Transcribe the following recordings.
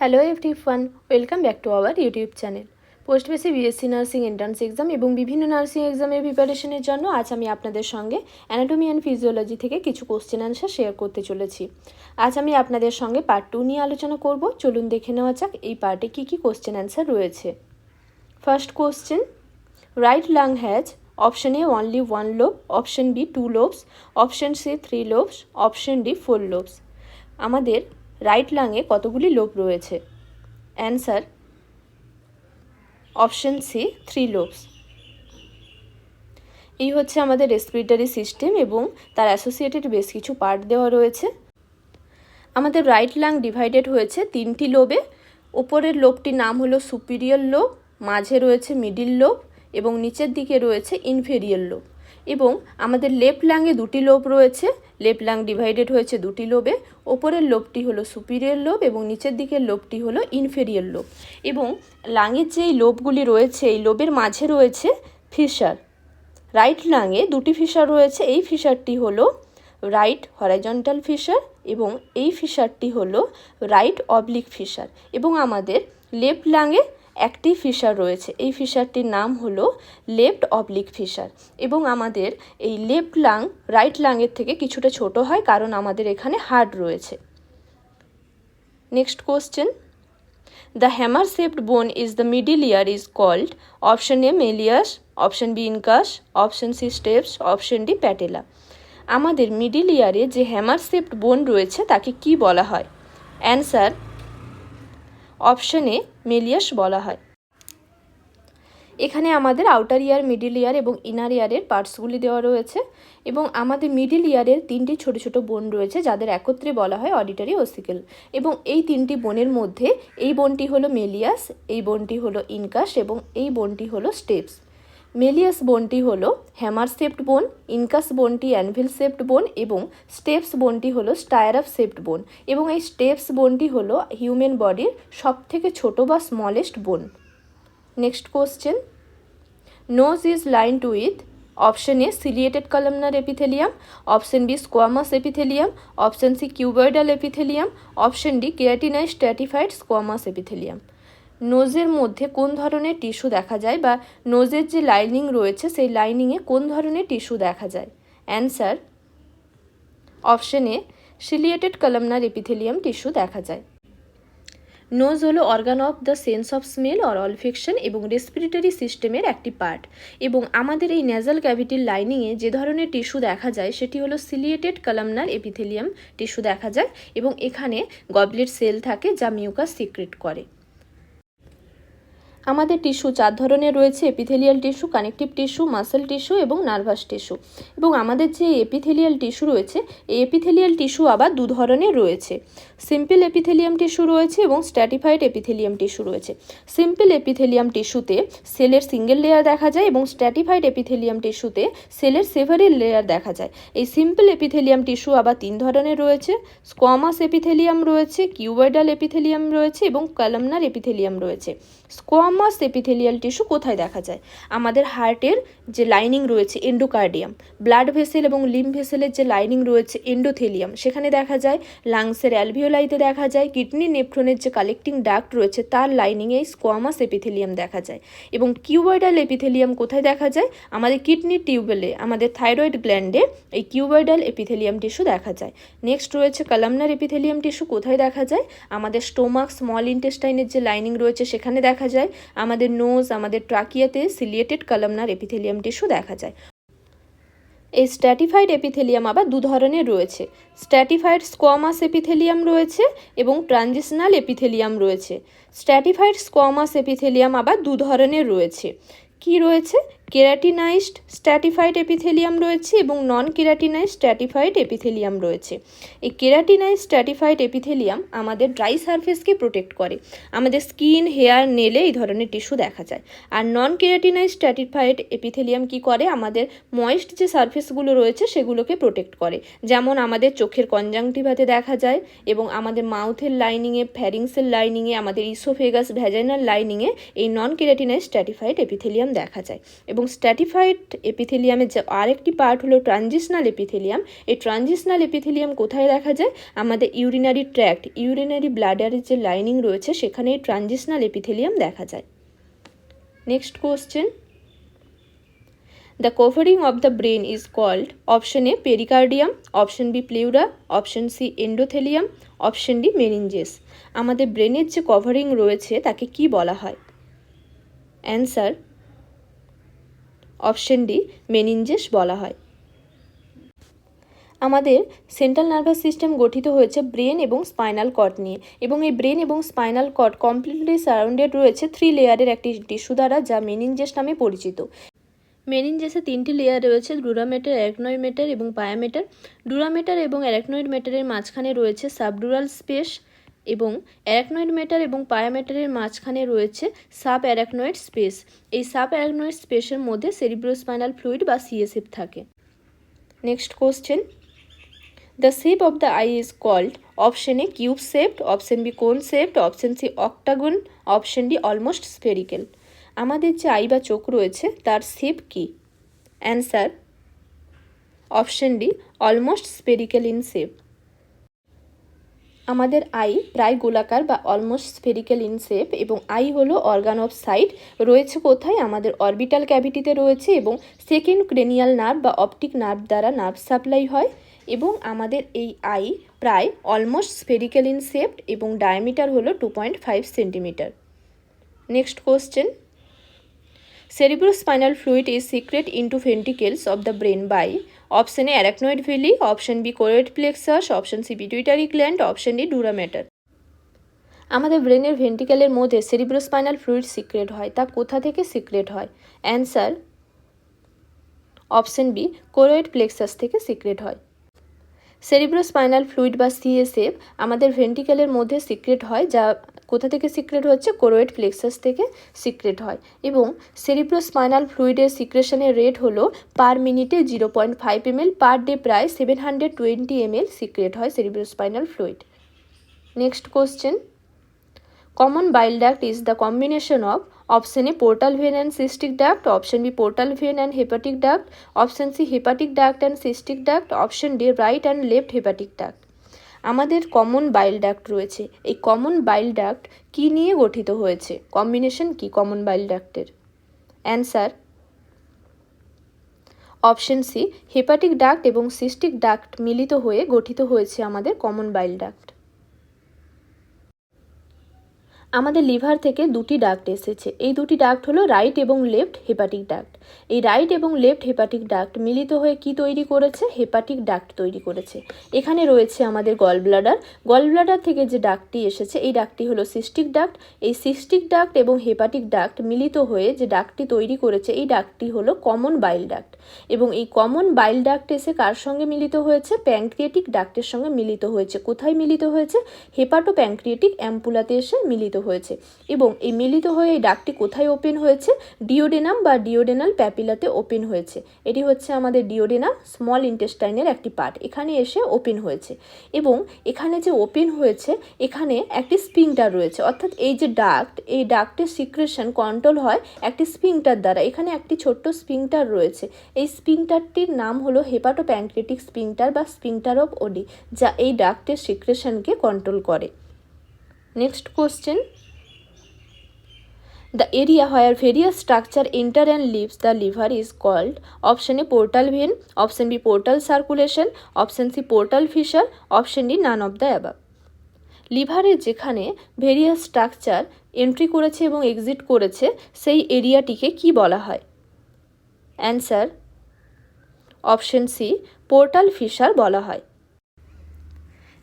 Hello everyone, welcome back to our YouTube channel. Post basic BSc nursing entrance exam এবং বিভিন্ন nursing এক্সামের প্রিপারেশনের জন্য আজ আমি আপনাদের সঙ্গে অ্যানাটমি অ্যান্ড ফিজিওলজি থেকে কিছু কোশ্চেন অ্যান্সার শেয়ার করতে চলেছি। আজ আমি আপনাদের সঙ্গে পার্ট 2 নিয়ে আলোচনা করব। চলুন দেখে নেওয়া যাক এই পার্টে কী কী কোশ্চেন অ্যান্সার রয়েছে। First question, right lung has option A only 1 lobe, option B 2 lobes, option C 3 lobes, option D 4 lobes. আমাদের রাইট লাংয়ে কতগুলি লোব রয়েছে? Answer option C 3 lobes. এই হচ্ছে আমাদের রেসপিরেটরি সিস্টেম এবং তার অ্যাসোসিয়েটেড বেশ কিছু পার্ট দেওয়া রয়েছে। আমাদের রাইট লাং ডিভাইডেড হয়েছে 3টি লোবে। ওপরের লোবটির নাম হলো সুপিরিয়র লোব, মাঝে রয়েছে মিডিল লোব এবং নিচের দিকে রয়েছে ইনফেরিয়র লোব। এবং আমাদের লেফট লাংয়ে 2টি লোব রয়েছে। লেফট লাং ডিভাইডেড হয়েছে 2টি লোবে। ওপরের লোবটি হলো সুপিরিয়র লোব এবং নিচের দিকের লোবটি হলো ইনফেরিয়র লোব। এবং লাংয়ের যেই লোবগুলি রয়েছে এই লোবের মাঝে রয়েছে ফিশার। রাইট লাংয়ে 2টি ফিশার রয়েছে। এই ফিশারটি হলো রাইট হরাইজন্টাল ফিশার এবং এই ফিশারটি হলো রাইট অবলিক ফিশার। এবং আমাদের লেফট লাংয়ে একটি ফিশার রয়েছে। এই ফিশারটির নাম হলো লেফট অবলিক ফিশার। এবং আমাদের এই লেফট লাং রাইট লাংয়ের থেকে কিছুটা ছোট হয় কারণ আমাদের এখানে হার্ট রয়েছে। Next question, the hammer shaped bone is the middle ear is called option A malleus, option B incus, option C stapes, option D patella। আমাদের মিডিল ইয়ারে যে হ্যামার শেপড বোন রয়েছে তাকে কি বলা হয়? অ্যান্সার অপশন এ মেলিয়াস বলা হয়। এখানে আমাদের আউটার ইয়ার, মিডিল ইয়ার এবং ইনার ইয়ারের পার্টসগুলি দেওয়া রয়েছে। এবং আমাদের মিডিল ইয়ারের 3টি ছোট ছোট বোন রয়েছে যাদের একত্রে বলা হয় অডিটরি ওসিকেল। এবং এই 3টি বোনের মধ্যে এই বোনটি হলো মেলিয়াস, এই বোনটি হলো ইনকাস এবং এই বোনটি হলো স্টেপস। মেলিয়াস বোনটি হলো হ্যামার শেপড বোন, ইনকাস বোনটি অ্যানভিল শেপড বোন এবং স্টেপস বোনটি হলো স্টায়ারাপ শেপড বোন। এবং এই স্টেপস বোনটি হলো হিউম্যান বডির সবথেকে ছোট বা smallest bone. Next question, nose is lined with option A ciliated columnar epithelium, option B squamous epithelium, option C cuboidal epithelium, option D keratinize stratified squamous epithelium. নোজের মধ্যে কোন ধরনের টিস্যু দেখা যায় বা নোজের যে লাইনিং রয়েছে সেই লাইনিংয়ে কোন ধরনের টিস্যু দেখা যায়? Answer option A ciliated columnar epithelium tissue দেখা যায়। নোজ হলো organ of the sense of smell or olfaction এবং রেসপিরেটরি সিস্টেমের একটি পার্ট। এবং আমাদের এই নেজাল ক্যাভিটির লাইনিংয়ে যে ধরনের টিস্যু দেখা যায় সেটি হলো সিলিয়েটেড কলামনার এপিথেলিয়াম টিস্যু দেখা যায়। এবং এখানে গবলেট সেল থাকে যা মিউকাস সিক্রেট করে। আমাদের টিস্যু 4 ধরনের রয়েছে: epithelial tissue, connective tissue, muscle tissue এবং নার্ভাস টিস্যু। এবং আমাদের যে এপিথেলিয়াল টিস্যু রয়েছে এই এপিথেলিয়াল টিস্যু আবার 2 ধরনের রয়েছে। সিম্পল এপিথেলিয়াম টিস্যু রয়েছে এবং স্ট্র্যাটিফাইড এপিথেলিয়াম টিস্যু রয়েছে। সিম্পল এপিথেলিয়াম টিস্যুতে সেলের সিঙ্গেল লেয়ার দেখা যায় এবং স্ট্র্যাটিফাইড এপিথেলিয়াম টিস্যুতে সেলের সেভারেল লেয়ার দেখা যায়। এই সিম্পল এপিথেলিয়াম টিস্যু আবার 3 ধরনের রয়েছে: স্কোয়ামাস এপিথেলিয়াম রয়েছে, কিউবয়েডাল এপিথেলিয়াম রয়েছে এবং কলামনার এপিথেলিয়াম রয়েছে। স্কোয়ামাস এপিথেলিয়াল টিস্যু কোথায় দেখা যায়? আমাদের হার্টের যে লাইনিং রয়েছে এন্ডোকার্ডিয়াম, ব্লাড ভেসেল এবং লিম্ফ ভেসেলের যে লাইনিং রয়েছে এন্ডোথেলিয়াম সেখানে দেখা যায়, লাংসের অ্যালভিওলাইতে দেখা যায়, কিডনি নেফ্রনের যে কালেক্টিং ডাক্ট রয়েছে তার লাইনিংয়ে স্কোয়ামাস এপিথেলিয়াম দেখা যায়। এবং কিউবয়েডাল এপিথেলিয়াম কোথায় দেখা যায়? আমাদের কিডনির টিউবেলে, আমাদের থাইরয়েড গ্ল্যান্ডে এই কিউবয়েডাল এপিথেলিয়াম টিস্যু দেখা যায়। নেক্সট রয়েছে কলামনার এপিথেলিয়াম টিস্যু কোথায় দেখা যায়? আমাদের স্টোমাক, স্মল ইন্টেস্টাইনের যে লাইনিং রয়েছে সেখানে দেখা যায়। আমাদের নোজ, আমাদের ট্রাকিয়াতে সিলিয়েটেড কলামনার এপিথেলিয়াম টিস্যু দেখা যায়। এই স্ট্র্যাটিফাইড এপিথেলিয়াম আবার 2 ধরনের রয়েছে: স্ট্র্যাটিফাইড স্কোয়ামাস এপিথেলিয়াম রয়েছে এবং ট্রানজিশনাল এপিথেলিয়াম রয়েছে। স্ট্র্যাটিফাইড স্কোয়ামাস এপিথেলিয়াম আবার 2 ধরনের রয়েছে। কি রয়েছে? কেরাটিনাইজড স্ট্র্যাটিফাইড এপিথেলিয়াম রয়েছে এবং নন কেরাটিনাইজড স্ট্র্যাটিফাইড এপিথেলিয়াম রয়েছে। এই কেরাটিনাইজড স্ট্র্যাটিফাইড এপিথেলিয়াম আমাদের ড্রাই সারফেসকে প্রোটেক্ট করে। আমাদের স্কিন, হেয়ার, নেলে এই ধরনের টিস্যু দেখা যায়। আর নন কেরাটিনাইজড স্ট্র্যাটিফাইড এপিথেলিয়াম কি করে? আমাদের ময়েস্ট যে সারফেসগুলো রয়েছে সেগুলোকে প্রোটেক্ট করে। যেমন আমাদের চোখের কনজাংটিভাতে দেখা যায় এবং আমাদের মাউথের লাইনিংয়ে, ফ্যারিংসের লাইনিংয়ে, আমাদের ইসোফেগাস, ভ্যাজাইনাল লাইনিংয়ে এই নন কেরাটিনাইজড স্ট্র্যাটিফাইড এপিথেলিয়াম দেখা যায়। এবং স্ট্র্যাটিফাইড এপিথেলিয়ামের যে আরেকটি পার্ট হলো ট্রানজিশনাল এপিথেলিয়াম। এই ট্রানজিশনাল এপিথেলিয়াম কোথায় দেখা যায়? আমাদের ইউরিনারি ট্র্যাক্ট, ইউরিনারি ব্লাডারের যে লাইনিং রয়েছে সেখানে এই ট্রানজিশনাল এপিথেলিয়াম দেখা যায়। Next question, the covering of the brain is called, option A pericardium, option B pleura, option C endothelium, option D meninges. আমাদের ব্রেনের যে কভারিং রয়েছে তাকে কি বলা হয়? অ্যান্সার অপশন ডি মেনিনজেস বলা হয়। আমাদের সেন্ট্রাল নার্ভাস সিস্টেম গঠিত হয়েছে ব্রেন এবং স্পাইনাল কর্ড নিয়ে, এবং এই ব্রেন এবং স্পাইনাল কর্ড কমপ্লিটলি সারাউন্ডেড রয়েছে 3 লেয়ারের একটি টিস্যু দ্বারা, যা মেনিনজেস নামে পরিচিত। মেনিনজেসে 3টি লেয়ার রয়েছে, ডুরা ম্যাটার, অ্যারাকনয়েড ম্যাটার এবং পায়া ম্যাটার। ডুরা ম্যাটার এবং অ্যারাকনয়েড ম্যাটারের মাঝখানে রয়েছে সাবডুরাল স্পেস, এবং অ্যারাকনয়েড ম্যাটার এবং পায়া ম্যাটারের মাঝখানে রয়েছে সাব অ্যারাকনয়েড স্পেস। এই সাব অ্যারাকনয়েড স্পেসের মধ্যে সেরিব্রোস্পাইনাল ফ্লুইড বা সিএসএফ থাকে। Next question, the shape of the eye is called, option A cube shaped, option B cone shaped, option C octagon, option D almost spherical. আমাদের যে eye বা চোখ রয়েছে তার শেপ কি? Answer option D almost spherical in shape. আমাদের I প্রায় গোলাকার বা অলমোস্ট স্ফেরিক্যাল ইন শেপ, এবং আই হলো অর্গান অফ সাইট। রয়েছে কোথায়? আমাদের অরবিটাল ক্যাভিটিতে রয়েছে, এবং সেকেন্ড ক্রেনিয়াল নার্ভ বা অপটিক নার্ভ দ্বারা নার্ভ সাপ্লাই হয়। এবং আমাদের এই আই প্রায় অলমোস্ট স্ফেরিক্যাল ইন শেপ এবং ডায়ামিটার হলো 2.5 centimetre. Next question, cerebrospinal fluid is secreted into ventricles of the brain by, option A arachnoid villi, option B choroid plexus, option C pituitary gland, option D dura mater। আমাদের ব্রেনের ভেন্ট্রিকেলের মধ্যে cerebrospinal fluid secret হয়, তা কোথা থেকে secrete হয়? Answer option B choroid plexus থেকে secrete হয়। সেরিব্রোস্পাইনাল ফ্লুইড বা সিএসএফ আমাদের ভেন্ট্রিকেলের মধ্যে সিক্রেট হয়, যা কোথা থেকে সিক্রেট হচ্ছে? কোরোয়েড প্লেক্সাস থেকে সিক্রেট হয়। এবং সেরিব্রোস্পাইনাল ফ্লুইডের সিক্রেশনের রেট হলো পার মিনিটে 0.5 ml, পার ডে প্রায় 720 ml সিক্রেট হয় cerebrospinal fluid. Next question, common bile duct is the combination of, option A portal vein and cystic duct, option B portal vein and hepatic duct, option C hepatic duct and cystic duct, option D right and left hepatic duct. আমাদের common bile duct রয়েছে, এই common bile duct কী নিয়ে গঠিত হয়েছে? Combination কি common bile ডাক্টের? Answer option C hepatic duct এবং cystic duct মিলিত হয়ে গঠিত হয়েছে আমাদের কমন বাইল ডাক্ট। আমাদের লিভার থেকে দুটি ডাক্ট এসেছে, এই দুটি ডাক্ট হলো রাইট এবং লেফট হেপাটিক ডাক্ট। এই রাইট এবং লেফট হেপাটিক ডাক্ট মিলিত হয়ে কি তৈরি করেছে? হেপাটিক ডাক্ট তৈরি করেছে। এখানে রয়েছে আমাদের গল ব্লাডার, গল ব্লাডার থেকে যে ডাক্টটি এসেছে এই ডাক্টটি হলো সিস্টিক ডাক্ট। এই সিস্টিক ডাক্ট এবং হেপাটিক ডাক্ট মিলিত হয়ে যে ডাক্টটি তৈরি করেছে এই ডাক্টটি হলো কমন বাইল ডাক্ট। এবং এই কমন বাইল ডাক্ট এসে কার সঙ্গে মিলিত হয়েছে? প্যানক্রিয়াটিক ডাক্টের সঙ্গে মিলিত হয়েছে। কোথায় মিলিত হয়েছে? হেপাটো প্যানক্রিয়াটিক অ্যাম্পুলাতে এসে মিলিত হয়েছে। এবং এই মিলিত হয়ে এই ডাক্টটি কোথায় ওপেন হয়েছে? ডিওডেনাম বা ডিওডেনাল প্যাপিলাতে ওপেন হয়েছে। এটি হচ্ছে আমাদের ডিওডেনাম, স্মল ইন্টেস্টাইনের একটি পার্ট, এখানে এসে ওপেন হয়েছে। এবং এখানে যে ওপেন হয়েছে এখানে একটি স্পিংটার রয়েছে, অর্থাৎ এই যে ডাক্ট, এই ডাক্টের সিক্রেশন কন্ট্রোল হয় একটি স্পিংটার দ্বারা। এখানে একটি ছোট্ট স্পিংটার রয়েছে, এই স্পিংটারটির নাম হলো হেপাটো প্যানক্রিয়াটিক স্পিংটার বা স্পিংটার অফ ওডি, যা এই ডাক্টের সিক্রেশনকে কন্ট্রোল করে। Next question, the area where various structure enter and leaves the liver is called, option A portal vein, option B portal circulation, option C portal fissure, option D none of the above। লিভারের যেখানে various structure entry করেছে এবং exit করেছে সেই এরিয়াটিকে কি বলা হয়? Answer option C portal fissure বলা হয়।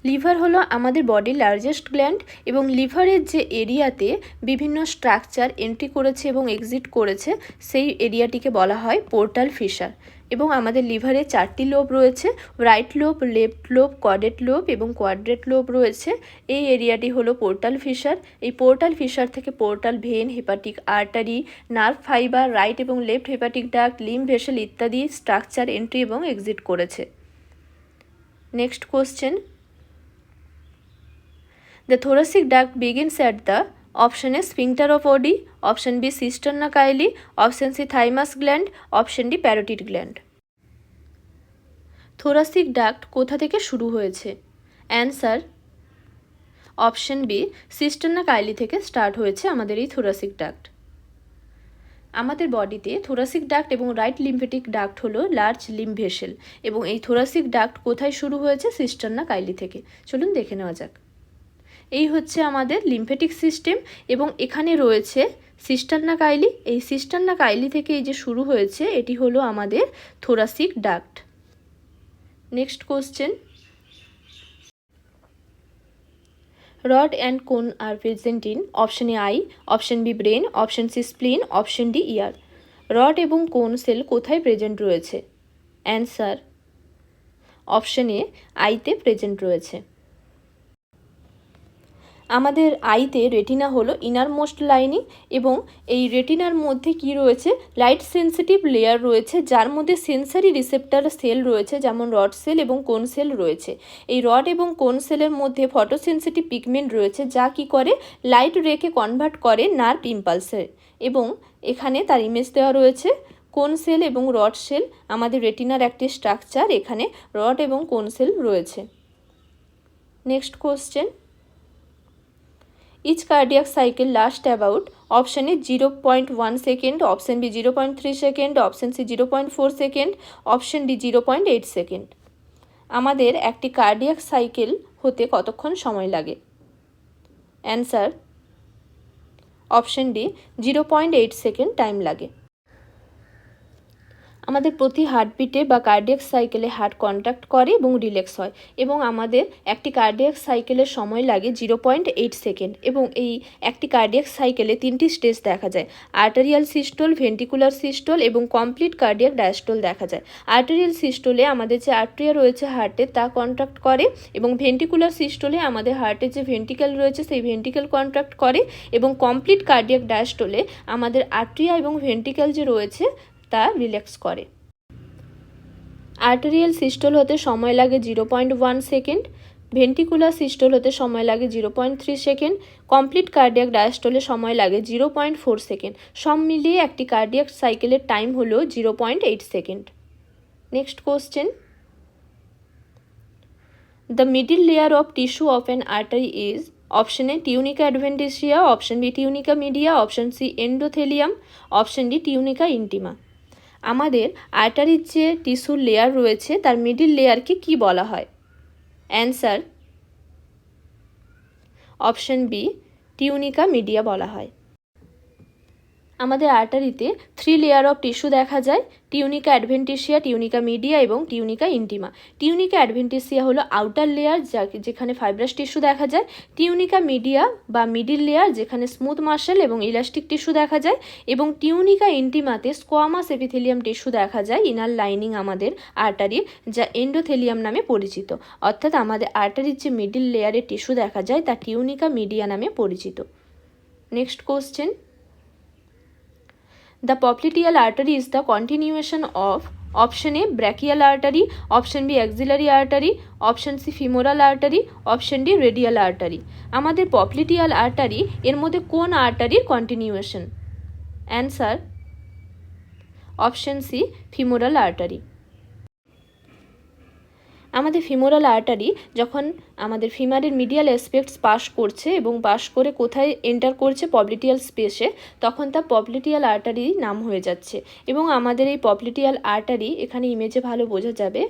লিভার হলো আমাদের বডির লার্জেস্ট গ্ল্যান্ড, এবং লিভারের যে এরিয়াতে বিভিন্ন স্ট্রাকচার এন্ট্রি করেছে এবং এক্সিট করেছে সেই এরিয়াটিকে বলা হয় পোর্টাল ফিশার। এবং আমাদের লিভারে 4টি লোব রয়েছে, right lobe, left lobe, caudate lobe এবং কোয়াড্রেট লোব রয়েছে। এই এরিয়াটি হলো পোর্টাল ফিশার। এই পোর্টাল ফিশার থেকে portal vein, hepatic artery, nerve fibre, right এবং left hepatic duct, lymph vessel ইত্যাদি স্ট্রাকচার এন্ট্রি এবং এক্সিট করেছে। Next question, the thoracic duct begins at the, option A sphincter of Oddi, option B cisterna chyli, option C thymus gland, option D parotid gland. Thoracic duct কোথা থেকে শুরু হয়েছে? Answer option B cisterna Kylie থেকে start হয়েছে আমাদের এই thoracic duct. আমাদের বডিতে থোরাসিক ডাক্ট এবং রাইট লিম্ফেটিক ডাক্ট হলো লার্জ লিম্ফ ভেসেল, এবং এই থোরাসিক ডাক্ট কোথায় শুরু হয়েছে? সিস্টারনা কাইলি থেকে। চলুন দেখে নেওয়া যাক। এই হচ্ছে আমাদের লিম্ফেটিক সিস্টেম, এবং এখানে রয়েছে সিস্টারনা কাইলি। এই সিস্টারনা কাইলি থেকে এই যে শুরু হয়েছে, এটি হলো আমাদের thoracic duct. Next question, rod and cone are present in option A eye, option B brain, option C spleen, option D ear. Rod এবং কোন সেল কোথায় প্রেজেন্ট রয়েছে? অ্যান্সার অপশন এ আইতে প্রেজেন্ট রয়েছে। আমাদের আইতে রেটিনা হলো ইনার মোস্ট লাইনিং, এবং এই রেটিনার মধ্যে কি রয়েছে? লাইট সেন্সিটিভ লেয়ার রয়েছে, যার মধ্যে সেন্সারি রিসেপ্টার সেল রয়েছে, যেমন রড সেল এবং কোন সেল রয়েছে। এই রড এবং কোন সেলের মধ্যে ফটোসেন্সিটিভ পিগমেন্ট রয়েছে, যা কি করে? লাইট রেকে কনভার্ট করে নার্ভ ইম্পালসে, এবং এখানে তার ইমেজ দেওয়া রয়েছে। কোন সেল এবং রড সেল আমাদের রেটিনার একটি স্ট্রাকচার, এখানে রড এবং কোন সেল রয়েছে। Next question, each cardiac cycle lasts about option A 0.1 second, option B 0.3 second, option C 0.4 second, option D 0.8 second. আমাদের একটি কার্ডিয়াক সাইকেল হতে কতক্ষণ সময় লাগে? Answer option D 0.8 second time লাগে। আমাদের প্রতি হার্টবিটে বা কার্ডিয়াক সাইকেলে হার্ট কন্ট্রাক্ট করে এবং রিল্যাক্স হয়, এবং আমাদের একটি কার্ডিয়াক সাইকেলের সময় লাগে 0.8 সেকেন্ড, এবং এই একটি কার্ডিয়াক সাইকেলে 3টি স্টেজ দেখা যায়। আর্টেরিয়াল সিস্টোল, ভেন্টিকুলার সিস্টোল এবং কমপ্লিট কার্ডিয়াক ডায়াস্টোল দেখা যায়। আর্টেরিয়াল সিস্টোলে আমাদের যে আর্টেরিয়া রয়েছে হার্টে তা কন্ট্রাক্ট করে, এবং ভেন্টিকুলার সিস্টোলে আমাদের হার্টের যে ভেন্টিকেল রয়েছে সেই ভেন্টিকেল কন্ট্রাক্ট করে, এবং কমপ্লিট কার্ডিয়াক ডায়াস্টোলে আমাদের আর্টেরিয়া এবং ভেন্টিকেল যে রয়েছে তা রিল্যাক্স করে। আর্টেরিয়াল সিস্টোল হতে সময় লাগে 0.1 সেকেন্ড, ভেন্টিকুলার সিস্টোল হতে সময় লাগে 0.3 সেকেন্ড, কমপ্লিট কার্ডিয়াক ডায়াস্টোলে সময় লাগে 0.4 সেকেন্ড। সব মিলিয়ে একটি কার্ডিয়াক সাইকেলের টাইম হলো 0.8 second. Next question, the middle layer of tissue of an artery is option A tunica adventitia, option B tunica media, option C endothelium, option D tunica intima. আমাদের আর্টারির যে টিস্যুর লেয়ার রয়েছে তার মিডিল লেয়ারকে কি বলা হয়? Answer option B tunica media বলা হয়। আমাদের আর্টারিতে 3 লেয়ার অফ টিস্যু দেখা যায়, টিউনিকা অ্যাডভেন্টিসিয়া, টিউনিকা মিডিয়া এবং টিউনিকা ইন্টিমা। টিউনিকা অ্যাডভেন্টিসিয়া হলো আউটার লেয়ার যেখানে ফাইব্রাস টিস্যু দেখা যায়, টিউনিকা মিডিয়া বা মিডিল লেয়ার যেখানে স্মুথ মাসেল এবং ইলাস্টিক টিস্যু দেখা যায়, এবং টিউনিকা ইন্টিমাতে স্কোয়ামাস এপিথেলিয়াম টিস্যু দেখা যায় ইনার লাইনিং আমাদের আর্টারির, যা এন্ডোথেলিয়াম নামে পরিচিত। অর্থাৎ আমাদের আর্টারির যে মিডিল লেয়ারের টিস্যু দেখা যায় তা টিউনিকা মিডিয়া নামে পরিচিত। Next question, the popliteal artery is the continuation of option A brachial artery, option B axillary artery, option C femoral artery, option D radial artery. আমাদের popliteal artery এর মধ্যে কোন আর্টারির continuation? Answer option C femoral artery. আমাদের femoral artery যখন আমাদের ফিমারের medial aspects pass করছে এবং পাস করে কোথায় এন্টার করছে? পপলিটিয়াল স্পেসে, তখন তা পপলিটিয়াল আর্টারি নাম হয়ে যাচ্ছে। এবং আমাদের এই পপলিটিয়াল আর্টারি এখানে ইমেজে ভালো বোঝা যাবে।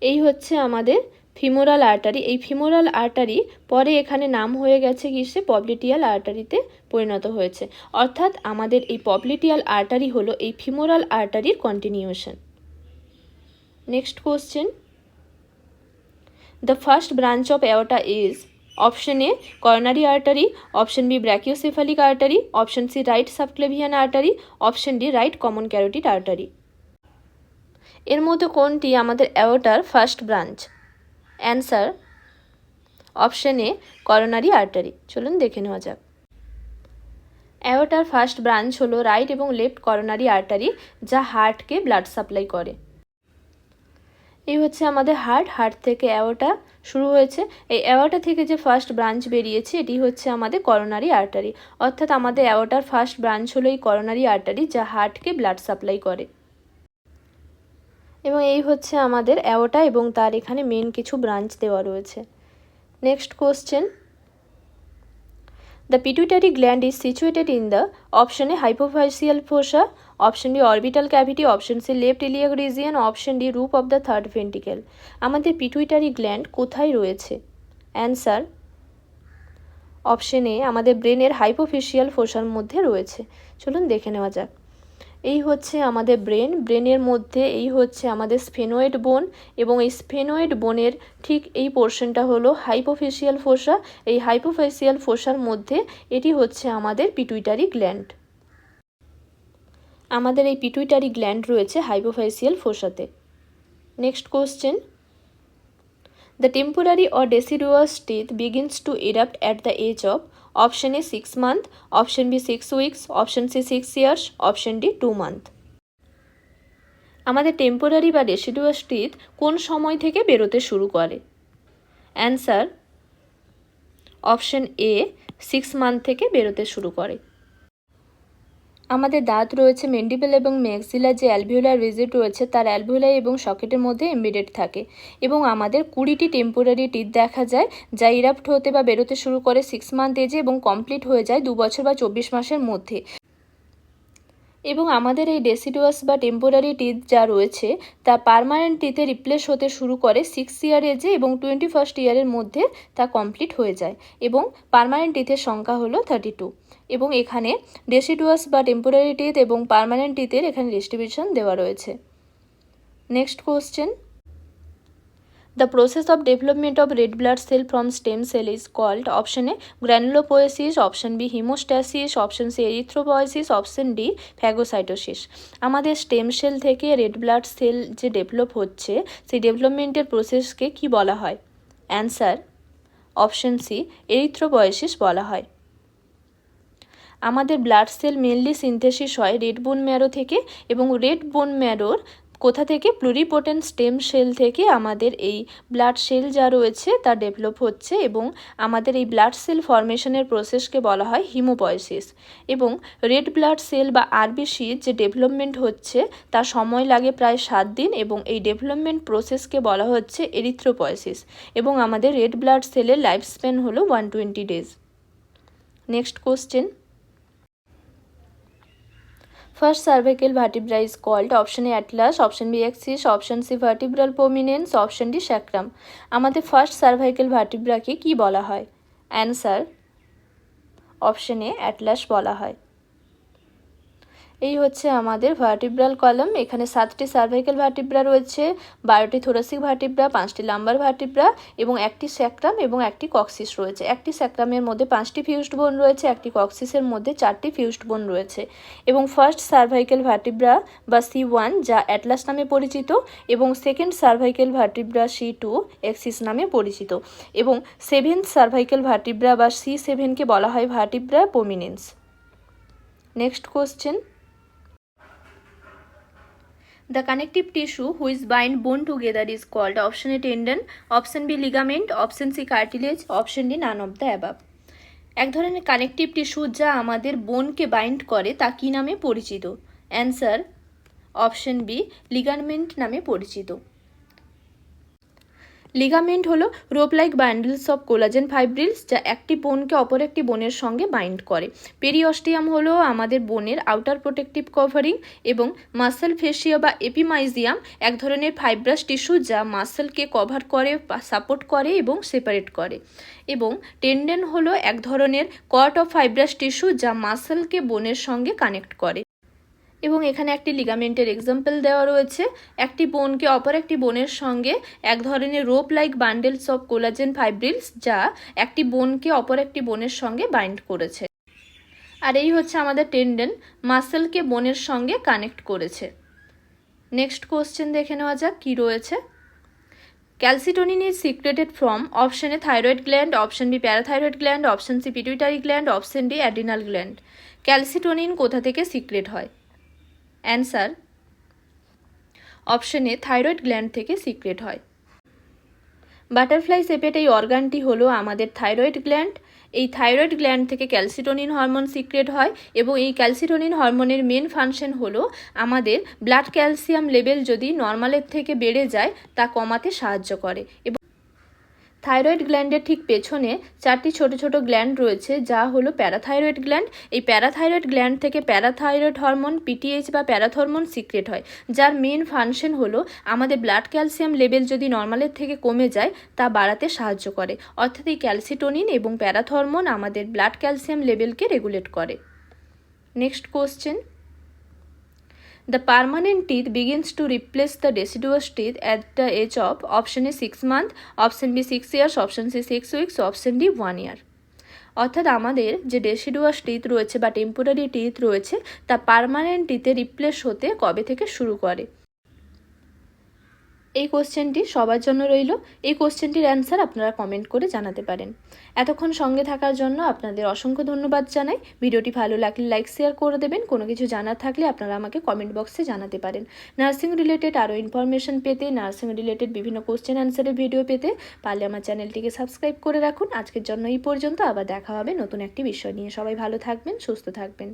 এই হচ্ছে আমাদের ফিমোরাল আর্টারি। এই ফিমোরাল আর্টারি পরে এখানে নাম হয়ে গেছে কিসে? পপলিটিয়াল আর্টারিতে পরিণত হয়েছে। অর্থাৎ আমাদের এই পপলিটিয়াল আর্টারি হলো এই ফিমোরাল আর্টারির continuation. Next question, the first branch of aorta is option A coronary artery, option B brachiocephalic artery, option C right subclavian artery, option D right common carotid artery. এর মধ্যে কোনটি আমাদের অ্যাওর্টার first branch? Answer option A coronary artery. চলুন দেখে নেওয়া যাক। অ্যাওর্টার ফার্স্ট ব্রাঞ্চ হলো রাইট এবং লেফট করোনারি আর্টারি, যা হার্টকে ব্লাড সাপ্লাই করে। এই হচ্ছে আমাদের হার্ট থেকে অ্যাওর্টা শুরু হয়েছে। এই অ্যাওর্টা থেকে যে ফার্স্ট ব্রাঞ্চ বেরিয়েছে এটি হচ্ছে আমাদের করোনারি আর্টারি, অর্থাৎ আমাদের অ্যাওর্টার ফার্স্ট ব্রাঞ্চ হলো এই করোনারি আর্টারি, যা হার্টকে ব্লাড সাপ্লাই করে। এবং এই হচ্ছে আমাদের অ্যাওর্টা এবং তার এখানে মেন কিছু ব্রাঞ্চ দেওয়া রয়েছে। Next question, The pituitary gland is situated in the option A hypophyseal fossa, option B orbital cavity, option C left iliac region, option D roof of the third ventricle. আমাদের pituitary gland কোথায় রয়েছে? Answer option এ আমাদের ব্রেনের হাইপোফিশিয়াল ফোসার মধ্যে রয়েছে। চলুন দেখে নেওয়া যাক। এই হচ্ছে আমাদের ব্রেনের মধ্যে এই হচ্ছে আমাদের স্ফেনোয়েড বোন, এবং এই স্ফেনোয়েড বোনের ঠিক এই পোর্শনটা হলো হাইপোফেশিয়াল ফোসা। এই হাইপোফেশিয়াল ফোসার মধ্যে এটি হচ্ছে আমাদের পিটুইটারি গ্ল্যান্ড। আমাদের এই পিটুইটারি গ্ল্যান্ড রয়েছে হাইপোফেশিয়াল ফোসাতে। Next question, The temporary or deciduous teeth begins to erupt at the age of option A 6 months, option B 6 weeks, option C 6 years, option D 2 months. আমাদের temporary বা deciduous teeth কোন সময় থেকে বেরোতে শুরু করে? অ্যান্সার অপশন এ 6 month থেকে বেরোতে শুরু করে। আমাদের দাঁত রয়েছে মেন্ডিবেল এবং ম্যাক্সিলার যে অ্যালভিওলার রিজিড রয়েছে তার অ্যালভিওলাই এবং সকেটের মধ্যে এমবেডেড থাকে, এবং আমাদের 20টি টেম্পোরারি টিথ দেখা যায় যা ইরাপ্ট হতে বা বেরোতে শুরু করে 6 মান্থ এজে এবং কমপ্লিট হয়ে যায় 2 বছর বা 24 মাসের মধ্যে। এবং আমাদের এই ডেসিডুয়াস বা টেম্পোরারি টিথ যা রয়েছে তা পার্মানেন্ট টিথে রিপ্লেস হতে শুরু করে 6 ইয়ার এজে এবং 21st ইয়ারের মধ্যে তা কমপ্লিট হয়ে যায়, এবং পার্মানেন্ট টিথের সংখ্যা হলো 32। এবং এখানে ডেসিডুয়াস বা টেম্পোরারি টিথ এবং পার্মানেন্ট টিথের এখানে ডিস্ট্রিবিউশন দেওয়া রয়েছে। Next question, The process of development of red blood cell from stem cell is called option A granulopoiesis, option B hemostasis, option C erythropoiesis, option D phagocytosis. আমাদের stem cell থেকে red blood cell যে develop হচ্ছে সেই ডেভেলপমেন্টের প্রসেসকে কি বলা হয়? Answer option C erythropoiesis বলা হয়। আমাদের ব্লাড সেল মেনলি সিনথেসিস হয় রেড বোন ম্যারো থেকে, এবং রেড বোন ম্যারোর কোথা থেকে? প্লুরিপোটেন্ট স্টেম সেল থেকে আমাদের এই ব্লাড সেল যা রয়েছে তা ডেভেলপ হচ্ছে, এবং আমাদের এই ব্লাড সেল ফর্মেশনের প্রসেসকে বলা হয় হিমোপয়েসিস। এবং রেড ব্লাড সেল বা আরবিসি যে ডেভেলপমেন্ট হচ্ছে তার সময় লাগে প্রায় 7 দিন, এবং এই ডেভেলপমেন্ট প্রসেসকে বলা হচ্ছে এরিথ্রোপয়েসিস, এবং আমাদের রেড ব্লাড সেলের লাইফ স্প্যান হলো 120 days. Next question, First cervical vertebra is called option A atlas, option B axis, option C vertebral prominence, option D sacrum. আমাদের ফার্স্ট সার্ভাইকেল ভার্টিব্রাকে কি বলা হয়? অ্যান্সার অপশন এ অ্যাটলাস বলা হয়। এই হচ্ছে আমাদের ভার্টিব্রাল কলাম। এখানে 7টি সার্ভাইকেল ভার্টিব্রা রয়েছে, 12টি থোরাসিক ভার্টিব্রা, 5টি লাম্বার ভার্টিব্রা এবং একটি স্যাক্রাম এবং একটি কক্সিস রয়েছে। একটি স্যাক্রামের মধ্যে 5টি ফিউজড বোন রয়েছে, একটি কক্সিসের মধ্যে 4টি ফিউজড বোন রয়েছে। এবং ফার্স্ট সার্ভাইকেল ভার্টিব্রা বা C1 যা অ্যাটলাস নামে পরিচিত, এবং second cervical vertebra C2 axis নামে পরিচিত, এবং সেভেন্থ সার্ভাইকেল ভার্টিব্রা বা C7কে বলা হয় vertebra prominence. Next question, The connective tissue which bind bone together is called option A tendon, option B ligament, option C cartilage, option D none of the above. এক ধরনের connective tissue যা আমাদের বোনকে bind করে তা কী নামে পরিচিত? Answer option B ligament নামে পরিচিত। লিগামেন্ট হলো rope like bundles of collagen fibrils যা একটি বোনকে অপর একটি বোনের সঙ্গে বাইন্ড করে। পেরিঅস্টিয়াম হলো আমাদের বোনের আউটার প্রোটেক্টিভ কভারিং, এবং মাসেল ফেসিয়া বা এপিমাইজিয়াম এক ধরনের ফাইব্রাস টিস্যু যা মাসেলকে কভার করে, সাপোর্ট করে এবং সেপারেট করে। এবং টেন্ডন হলো এক ধরনের কর্ড অফ ফাইব্রাস টিস্যু যা মাসেলকে বোনের সঙ্গে কানেক্ট করে। এবং এখানে একটি লিগামেন্টের এক্সাম্পল দেওয়া রয়েছে, একটি বোনকে অপর একটি বোনের সঙ্গে এক ধরনের rope like bundles of collagen fibrils যা একটি বোনকে অপর একটি বোনের সঙ্গে বাইন্ড করেছে। আর এই হচ্ছে আমাদের টেন্ডন, মাসেলকে বোনের সঙ্গে কানেক্ট করেছে। নেক্সট কোশ্চেন দেখে নেওয়া যাক কী রয়েছে। Calcitonin is secreted from option A thyroid gland, option B parathyroid gland, option C pituitary gland, option D adrenal gland. Calcitonin কোথা থেকে সিক্রেট হয়? Answer option A thyroid gland থেকে সিক্রেট হয়। বাটারফ্লাই শেপের এই অর্গানটি হলো আমাদের থাইরয়েড গ্ল্যান্ড। এই থাইরয়েড গ্ল্যান্ড থেকে ক্যালসিটোনিন হরমোন সিক্রেট হয় এবং এই ক্যালসিটোনিন হরমোনের মেন ফাংশন হলো আমাদের ব্লাড ক্যালসিয়াম লেভেল যদি নর্মালের থেকে বেড়ে যায় তা কমাতে সাহায্য করে। এবং থাইরয়েড গ্ল্যান্ডের ঠিক পেছনে 4টি ছোট ছোট গ্ল্যান্ড রয়েছে যা হলো প্যারাথাইরয়েড গ্ল্যান্ড। এই প্যারাথাইরয়েড গ্ল্যান্ড থেকে প্যারাথাইরয়েড হরমোন পিটিএইচ বা প্যারাথরমোন সিক্রেট হয়, যার মেন ফাংশন হলো আমাদের ব্লাড ক্যালসিয়াম লেভেল যদি নর্মালের থেকে কমে যায় তা বাড়াতে সাহায্য করে। অর্থাৎ এই ক্যালসিটোনিন এবং প্যারাথরমোন আমাদের ব্লাড ক্যালসিয়াম লেভেলকে রেগুলেট করে। Next question, the permanent teeth begins to replace the deciduous teeth at the age of option A 6 months, option B 6 years, option C 6 weeks, option D 1 year। অর্থাৎ আমাদের যে deciduous teeth রয়েছে বা temporary teeth রয়েছে তা permanent টিথে replace হতে কবে থেকে শুরু করে? এই কোশ্চেনটি সবার জন্য রইল। এই কোশ্চেনটির অ্যান্সার আপনারা কমেন্ট করে জানাতে পারেন। এতক্ষণ সঙ্গে থাকার জন্য আপনাদের অসংখ্য ধন্যবাদ জানাই। ভিডিওটি ভালো লাগলে লাইক শেয়ার করে দেবেন। কোনো কিছু জানার থাকলে আপনারা আমাকে কমেন্ট বক্সে জানাতে পারেন। নার্সিং রিলেটেড আরও ইনফরমেশন পেতে, নার্সিং রিলেটেড বিভিন্ন কোশ্চেন অ্যান্সারের ভিডিও পেতে পারলে আমার চ্যানেলটিকে সাবস্ক্রাইব করে রাখুন। আজকের জন্য এই পর্যন্ত, আবার দেখা হবে নতুন একটি বিষয় নিয়ে। সবাই ভালো থাকবেন, সুস্থ থাকবেন।